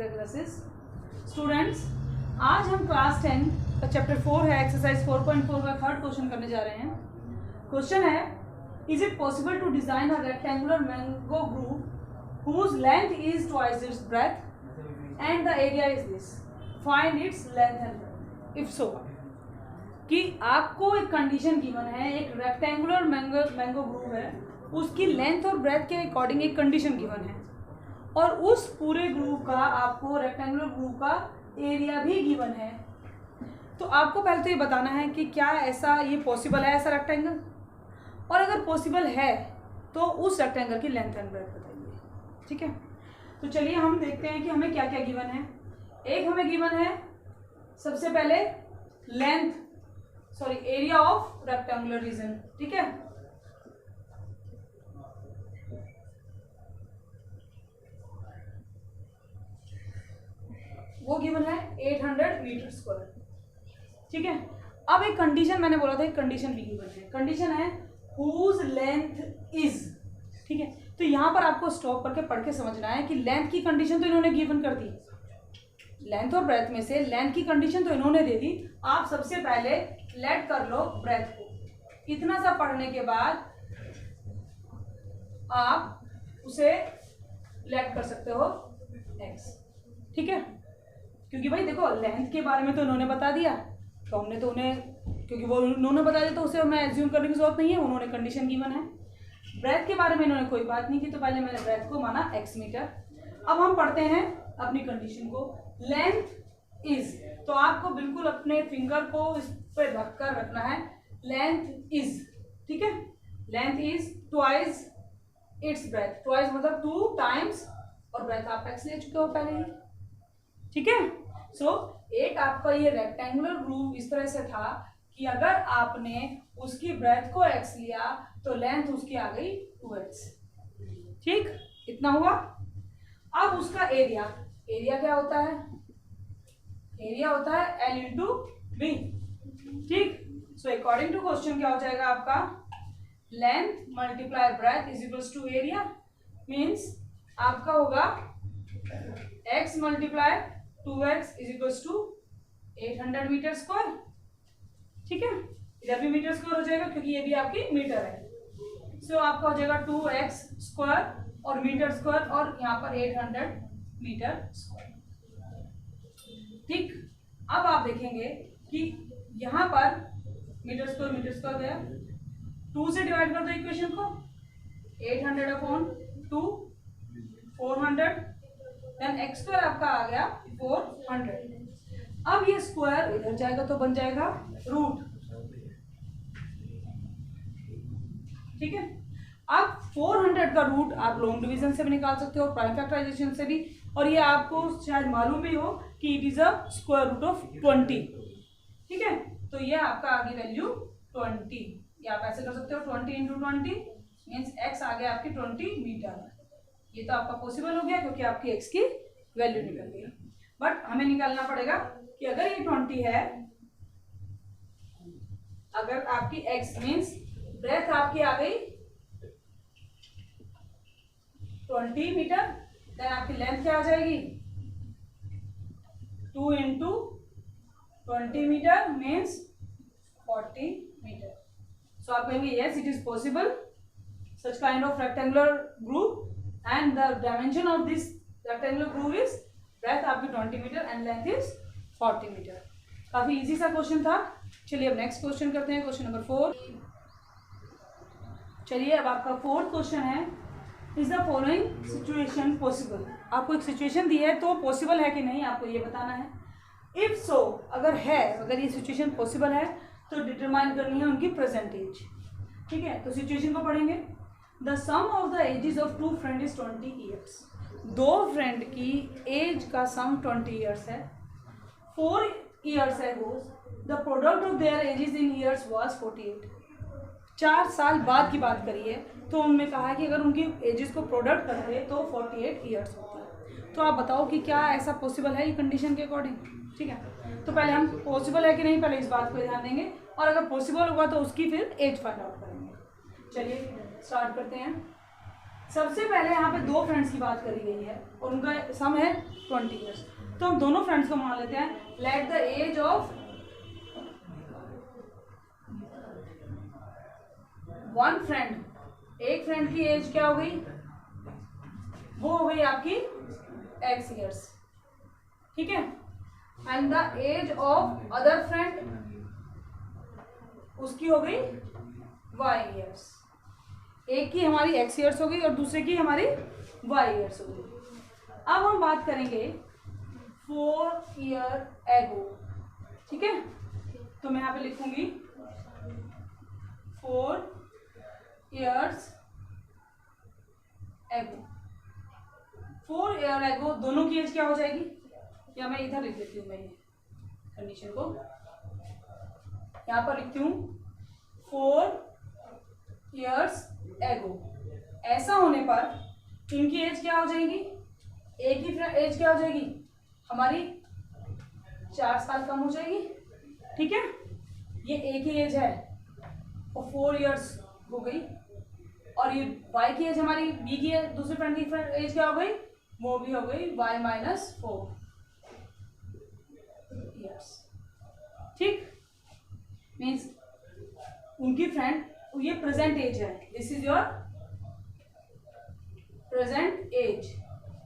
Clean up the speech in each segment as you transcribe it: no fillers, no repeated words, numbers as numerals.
Figure classes. Students, आज हम class 10 का चैप्टर 4 है, एक्सरसाइज 4.4 का थर्ड क्वेश्चन करने जा रहे हैं। क्वेश्चन है, is it possible to design a rectangular mango grove whose length is twice its breadth and the area is this, find its length and breadth if so. कि आपको एक condition given है, एक रेक्टेंगुलर मैंगो ग्रुप है, उसकी length और breath के according एक कंडीशन गिवन है और उस पूरे ग्रुप का आपको रेक्टेंगुलर ग्रुप का एरिया भी गिवन है। तो आपको पहले तो ये बताना है कि क्या ऐसा ये पॉसिबल है ऐसा रेक्टेंगल, और अगर पॉसिबल है तो उस रेक्टेंगल की लेंथ एंड ब्रेथ बताइए। ठीक है, तो चलिए हम देखते हैं कि हमें क्या क्या गिवन है। एक हमें गिवन है सबसे पहले एरिया ऑफ रेक्टेंगुलर रीजन। ठीक है, वो गिवन है 800 मीटर स्क्वायर। ठीक है, अब एक कंडीशन मैंने बोला था, एक कंडीशन भी गिवन है। कंडीशन है हुज लेंथ इज। ठीक है, तो यहां पर आपको स्टॉप करके पढ़ के समझना है कि लेंथ की कंडीशन तो इन्होंने गिवन कर दी, लेंथ और ब्रेथ में से लेंथ की कंडीशन तो इन्होंने दे दी। आप सबसे पहले लेट कर लो ब्रेथ को। इतना सा पढ़ने के बाद आप उसे लेट कर सकते हो x। ठीक है, क्योंकि भाई देखो लेंथ के बारे में तो उन्होंने बता दिया, तो हमने तो उन्हें, क्योंकि वो उन्होंने बता दिया तो उसे हमें एज्यूम करने की जरूरत नहीं है, उन्होंने कंडीशन गिवन है। ब्रेथ के बारे में इन्होंने कोई बात नहीं की, तो पहले मैंने ब्रेथ को माना x मीटर। अब हम पढ़ते हैं अपनी कंडीशन को। लेंथ इज, तो आपको बिल्कुल अपने फिंगर को इस पर रख कर रखना है, लेंथ इज। ठीक है, length is twice its breath. Twice मतलब 2 टाइम्स, और ब्रेथ आप x ले चुके हो पहले ही। ठीक है, सो एक आपका ये रेक्टेंगुलर ग्रुप इस तरह से था कि अगर आपने उसकी ब्रेथ को x लिया तो लेंथ उसकी आ गई 2x। ठीक, इतना हुआ। अब उसका एरिया, एरिया क्या होता है? एरिया होता है L इंटू बी। ठीक, सो अकॉर्डिंग टू क्वेश्चन क्या हो जाएगा आपका, length multiply breadth is equals to area. Means आपका होगा x multiply 2x is equals to 800 metre square. ठीक है, इधर भी मीटर स्क्वायर हो जाएगा क्योंकि ये भी आपकी मीटर है। सो आपका हो जाएगा 2x स्क्वायर और मीटर स्क्वायर, और यहाँ पर 800 मीटर स्क्वायर। ठीक, अब आप देखेंगे कि यहाँ पर मीटर स्क्वायर गया, 2 से डिवाइड कर दो इक्वेशन को, 800 अपॉन 2 400, देन x स्क्वायर आपका आ गया 400। अब ये स्क्वायर इधर जाएगा तो बन जाएगा रूट। ठीक है, अब 400 का रूट आप लॉन्ग डिवीजन से भी निकाल सकते हो, प्राइम फैक्टराइजेशन से भी, और ये आपको शायद मालूम भी हो कि it is a square root of 20। ठीक है, तो ये आपका आ गई वैल्यू 20। ये आप ऐसे कर सकते हो 20 इंटू 20 मीन्स x आ गया आपकी 20 मीटर। ये तो आपका पॉसिबल हो गया क्योंकि आपकी x की वैल्यू निकल गई। बट हमें निकालना पड़ेगा कि अगर ये 20 है, अगर आपकी x मीन्स ब्रेथ आपकी आ गई 20 मीटर, देन आपकी लेंथ क्या आ जाएगी 2 इंटू 20 मीटर मीन्स 40 मीटर। सो आप कहेंगे yes it is possible such kind of rectangular group and the dimension of this rectangular group is breadth आपकी 20 metre and length is 40 metre. काफी easy सा question था। चलिए अब नेक्स्ट क्वेश्चन करते हैं, क्वेश्चन नंबर 4। चलिए अब आपका 4th क्वेश्चन है, is the following situation possible. आपको एक सिचुएशन दी है तो पॉसिबल है कि नहीं आपको ये बताना है। इफ सो, अगर है, अगर ये सिचुएशन पॉसिबल है तो डिटरमाइन करनी है उनकी प्रेजेंट एज। ठीक है, तो सिचुएशन को पढ़ेंगे। The sum of the ages of 2 friend is 20 years. 2 friend की एज का सम 20 ईयर्स है। 4 years ago the product of their ages in years was 48। 4 साल बाद की बात करिए तो उनमें कहा है कि अगर उनकी एजेस को प्रोडक्ट करते तो 48 ईयर्स होता है। तो आप बताओ कि क्या ऐसा पॉसिबल है ये कंडीशन के अकॉर्डिंग। ठीक है, तो पहले हम पॉसिबल है कि नहीं पहले इस बात को ध्यान देंगे, और अगर पॉसिबल होगा तो उसकी फिर एज फाइंड आउट करेंगे। चलिए स्टार्ट करते हैं। सबसे पहले यहाँ पे दो फ्रेंड्स की बात करी गई है और उनका सम है 20 ईयर्स। तो हम दोनों फ्रेंड्स को मान लेते हैं। Let the age of one friend, एक फ्रेंड की एज क्या हो गई, वो हो गई आपकी x ईयर्स, ठीक है। And the age of other friend, उसकी हो गई y ईयर्स। एक की हमारी x ईयर्स हो गई और दूसरे की हमारी y ईयर्स हो गई। अब हम बात करेंगे 4 ईयर एगो, ठीक है। तो मैं यहाँ पे लिखूंगी 4 ईयर्स एगो। 4 ईयर एगो दोनों की एज क्या हो जाएगी, या मैं इधर लिख देती हूँ, मैं ये कंडीशन को यहाँ पर लिखती हूँ 4 ईयर्स एगो। ऐसा होने पर इनकी एज क्या हो जाएगी, एक ही एज क्या हो जाएगी हमारी 4 साल कम हो जाएगी, ठीक है। ये एक ही एज है और 4 ईयर्स हो गई, और ये y की एज हमारी b की एज, दूसरे फ्रेंड की एज क्या हो गई, वो भी हो गई y माइनस 4 ईयर्स, ठीक। मीन्स उनकी फ्रेंड, ये प्रेजेंट एज है, this is your present age.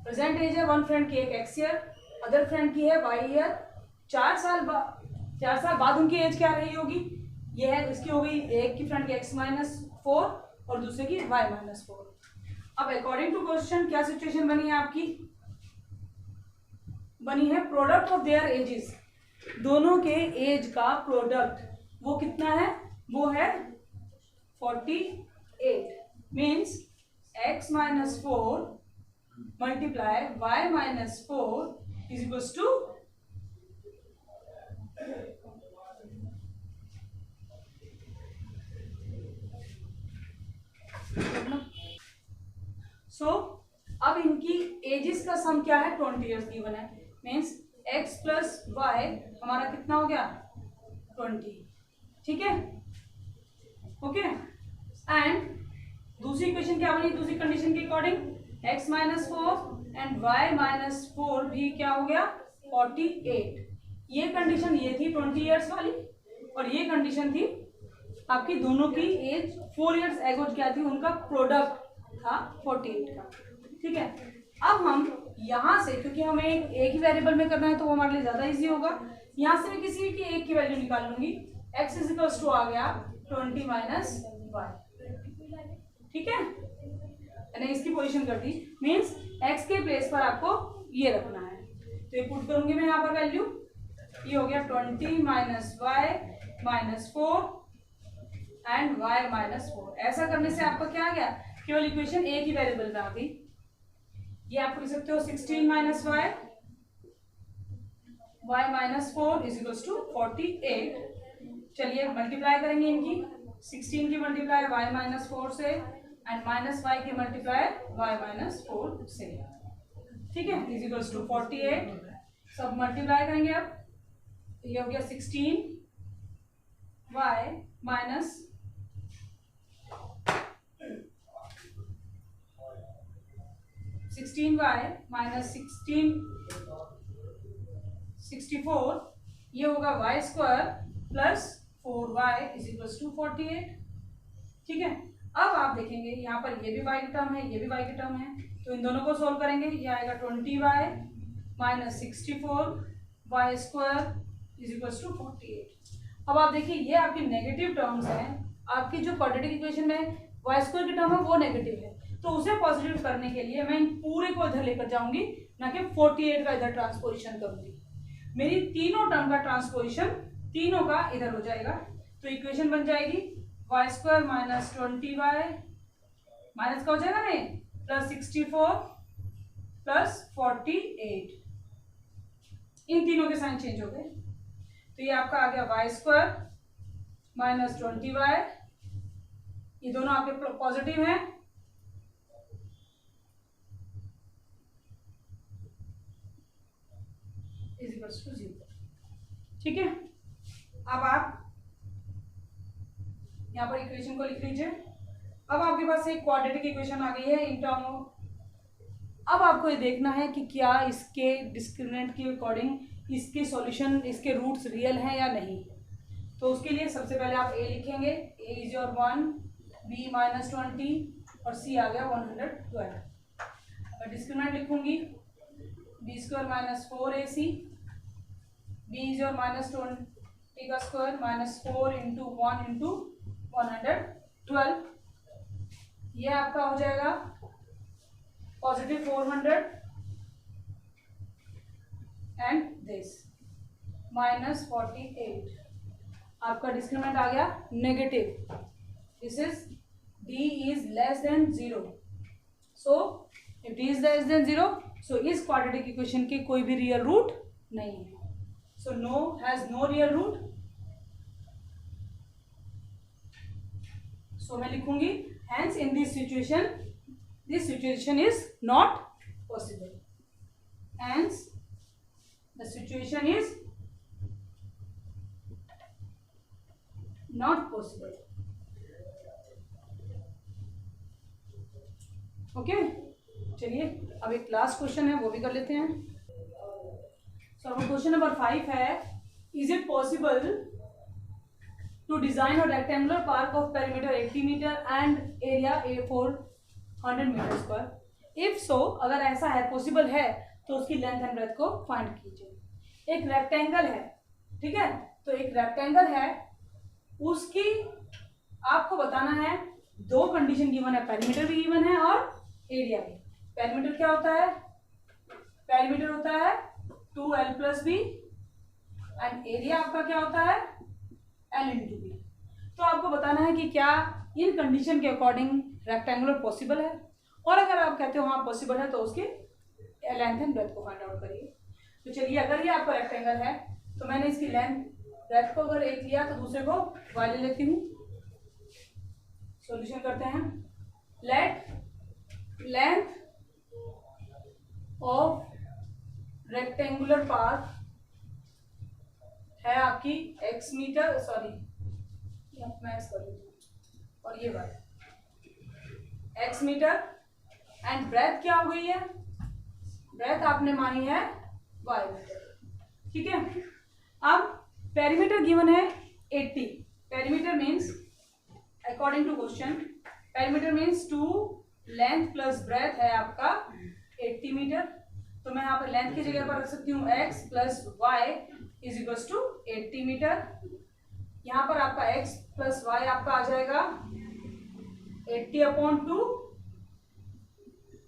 Present age है वन फ्रेंड की एक x ईयर, अदर फ्रेंड की है y ईयर। 4 साल बाद उनकी एज क्या रही होगी, ये है, इसकी हो गई एक की फ्रेंड की x माइनस 4 और दूसरे की y माइनस 4। अब अकॉर्डिंग टू क्वेश्चन क्या सिचुएशन बनी है आपकी, बनी है प्रोडक्ट ऑफ देयर एजेस, दोनों के एज का प्रोडक्ट वो कितना है, वो है 48। Means x minus 4 multiply y minus 4 is equals to अब इनकी एजेस का सम क्या है, 20 ईयर्स गिवन है। मीन्स x प्लस वाई हमारा कितना हो गया 20, ठीक है, ओके। एंड दूसरी इक्वेशन क्या बनी, दूसरी कंडीशन के according x minus 4 and y minus 4 भी क्या हो गया 48। ये कंडीशन ये थी 20 ईयर्स वाली, और ये कंडीशन थी आपकी दोनों की एज 4 ईयर्स एगो क्या थी, उनका प्रोडक्ट था 48 का, ठीक है। अब हम यहां से, क्योंकि हमें एक ही वेरिएबल में करना है तो वो हमारे लिए ज्यादा इजी होगा, यहां से मैं किसी की एक की वैल्यू निकाल लूंगी। x इज इक्वल्स टू आ गया 20 माइनस y, ठीक है, मैंने इसकी पोजीशन कर दी। मीन्स x के प्लेस पर आपको ये रखना है, तो ये पुट करूंगी मैं यहाँ पर वैल्यू, ये हो गया 20 minus y minus 4 and y minus 4। ऐसा करने से आपका क्या आ गया, केवल इक्वेशन एक ही वेरिएबल में आ गई। ये आप लिख सकते हो 16 minus y minus 4 is equals to 48। चलिए मल्टीप्लाई करेंगे इनकी, 16 की मल्टीप्लाई y माइनस 4 से एंड माइनस y की मल्टीप्लाई y माइनस 4 से, ठीक है, इज इक्वल्स टू 48। सब मल्टीप्लाई करेंगे अब, ये हो गया 16 y माइनस 16y माइनस 64, ये होगा y square plus 4y is equals to 48, ठीक है। अब आप देखेंगे यहाँ पर ये भी y की टर्म है, ये भी y की टर्म है, तो इन दोनों को सोल्व करेंगे, ये आएगा 20y minus 64y square is equals to 48। अब आप देखिए ये आपकी नेगेटिव टर्म्स हैं, आपकी जो क्वाड्रेटिक इक्वेशन में y स्क्वायर की टर्म है वो नेगेटिव है, तो उसे पॉजिटिव करने के लिए मैं इन पूरे को इधर लेकर जाऊंगी, ना कि 48 का इधर ट्रांसपोजिशन करूंगी। मेरी तीनों टर्म का ट्रांसपोजिशन तीनों का इधर हो जाएगा, तो इक्वेशन बन जाएगी y square minus 20y minus का हो जाएगा नहीं, प्लस 64 प्लस 48, इन तीनों के साइन चेंज हो गए, तो ये आपका आ गया y स्क्वायर माइनस 20y, ये दोनों आपके पॉजिटिव हैं, इज इक्वल्स टू 0, ठीक है। अब आप यहाँ पर इक्वेशन को लिख लीजिए। अब आपके पास एक क्वाड्रेटिक इक्वेशन आ गई है इन टर्म ऑफ, अब आपको ये देखना है कि क्या इसके डिस्क्रिमिनेंट के अकॉर्डिंग इसके सॉल्यूशन, इसके रूट्स रियल हैं या नहीं। तो उसके लिए सबसे पहले आप ए लिखेंगे, ए इज योर 1, बी -20 और सी आ गया 112। और डिस्क्रिमिनेंट लिखूंगी b square -4ac, b is your -20 का स्क्वायर -4 इंटू 1 इंटू 112, ये आपका हो जाएगा +400 एंड दिस -48। आपका डिस्क्रिमिनेंट आ गया negative, this is d is less than 0, so if d is less than 0, सो इस क्वाड्रेटिक इक्वेशन के कोई भी रियल रूट नहीं है, so no has no real root. So मैं लिखूंगी hence in this situation is not possible, hence the situation is not possible. Okay, चलिए अब एक लास्ट क्वेश्चन है वो भी कर लेते हैं। सो क्वेश्चन नंबर 5 है, is it possible to design a rectangular park of perimeter 80 metre and area 400 metre square. If so, अगर ऐसा है, पॉसिबल है, तो उसकी लेंथ एंड ब्रेथ को फाइंड कीजिए। एक रेक्टेंगल है, ठीक है, तो एक रेक्टेंगल है, उसकी आपको बताना है, दो कंडीशन गिवन है, पेरीमीटर भी गिवन है और एरिया भी। पेरीमीटर क्या होता है? पेरीमीटर होता है 2l + b एंड एरिया आपका क्या होता है? l × b। तो आपको बताना है कि क्या इन कंडीशन के अकॉर्डिंग रेक्टेंगुलर पॉसिबल है, और अगर आप कहते हो हाँ पॉसिबल है, तो उसके लेंथ एंड ब्रेथ को फाइंड आउट करिए। तो चलिए, अगर ये आपका रेक्टेंगल है तो मैंने इसकी लेंथ ब्रेथ को अगर एक लिया तो दूसरे को y ले लेती हूँ। सॉल्यूशन करते हैं। Late length of rectangular path है आपकी x मीटर, सॉरी मैक्स कर लेती हूँ, और ये y x metre and breadth क्या हो गई है? ब्रेथ आपने मानी है y मीटर, ठीक है। अब पेरीमीटर गिवन है 80। Perimeter means according to question, perimeter means 2 length plus breadth है आपका 80 मीटर। तो मैं यहाँ पर लेंथ की जगह पर रख सकती हूँ x + y = 80 मीटर। यहाँ पर आपका x + y आपका आ जाएगा 80/2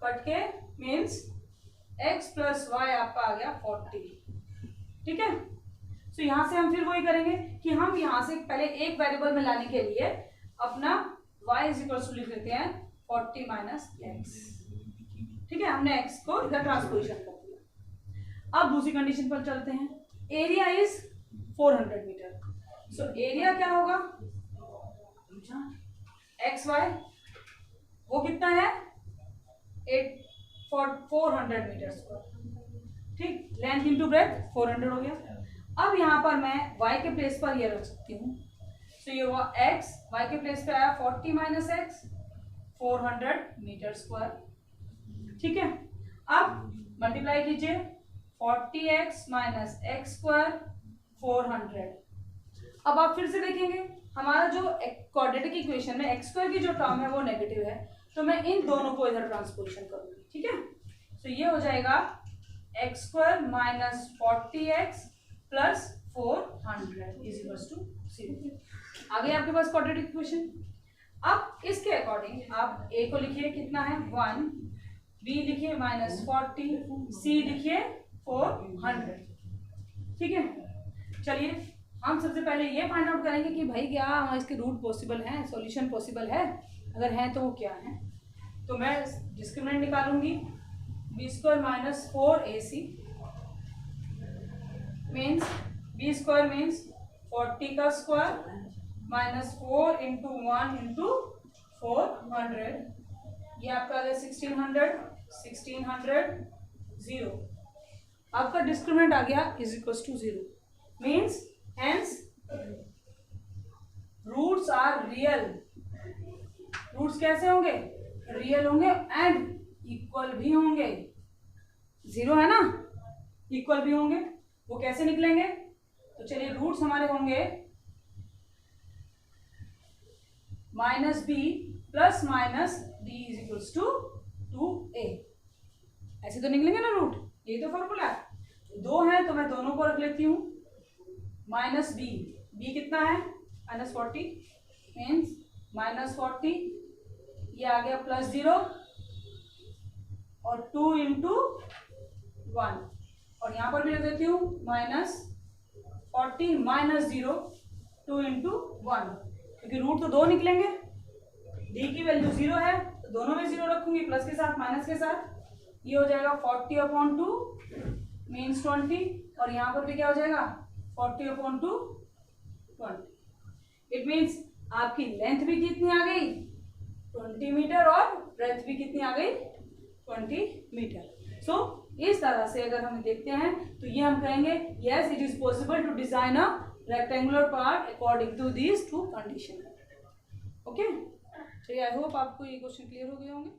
कट के मीन्स x + y आपका आ गया 40, ठीक है। तो यहाँ से हम फिर वही करेंगे कि हम यहाँ से पहले एक वेरिएबल में लाने के लिए अपना y = लिख लेते हैं 40 - x, ठीक है। हमने x को इधर ट्रांसपोजिशन कर दिया। अब दूसरी कंडीशन पर चलते हैं। Area is 400 metre, so area क्या होगा? xy वो कितना है? 400 मीटर स्क्वायर, ठीक। लेंथ इंटू ब्रेथ 400 हो गया। अब यहाँ पर मैं y के प्लेस पर ये रख सकती हूँ। सो ये हुआ x, y के प्लेस पे आया 40 - x 400 मीटर स्क्वायर, ठीक है। अब मल्टीप्लाई कीजिए 40x - x² 400। अब आप फिर से देखेंगे हमारा जो क्वाड्रेटिक इक्वेशन में x² की जो टर्म है वो नेगेटिव है, तो मैं इन दोनों को इधर ट्रांसपोजिशन करूंगी, ठीक है। तो ये हो जाएगा x² - 40x + 400 = 0। आ गया आपके पास क्वाड्रेटिक इक्वेशन। अब इसके अकॉर्डिंग आप a को लिखिए कितना है 1, b लिखिए -40, c लिखिए 400, ठीक है। चलिए हम सबसे पहले ये फाइंड आउट करेंगे कि भाई क्या इसके रूट पॉसिबल हैं, सॉल्यूशन पॉसिबल है, अगर है तो वो क्या है। तो मैं discriminant निकालूंगी b² - 4ac means b² means 40 का स्क्वायर -4 × 1 × 400, ये आपका आ गया 1600 0। आपका डिस्क्रिमिनेंट आ गया = 0 means hence roots are real roots कैसे होंगे, रियल होंगे एंड इक्वल भी होंगे। 0 है ना, इक्वल भी होंगे, वो कैसे निकलेंगे? तो चलिए रूट्स हमारे होंगे -b plus minus d is equals to 2a। ऐसे तो निकलेंगे ना रूट, यही तो फॉर्मूला है। 2 है तो मैं दोनों को रख लेती हूँ, -b, b कितना है -40 मीन्स -40, ये आ गया +0 और 2 इंटू 1, और यहाँ पर भी रख देती हूँ -40 -0 2 इंटू 1, क्योंकि रूट तो 2 निकलेंगे, d की वैल्यू 0 है तो दोनों में 0 रखूंगी, प्लस के साथ माइनस के साथ। ये हो जाएगा 40/2 मीन्स 20, और यहाँ पर भी क्या हो जाएगा 40/2 20। इट मीन्स आपकी लेंथ भी कितनी आ गई 20 मीटर और ब्रेथ भी कितनी आ गई 20 मीटर। सो इस तरह से अगर हम देखते हैं तो ये हम कहेंगे yes it is possible to design a rectangular park according to these 2 condition. Okay, चलिए आई होप आपको ये क्वेश्चन क्लियर हो गए होंगे।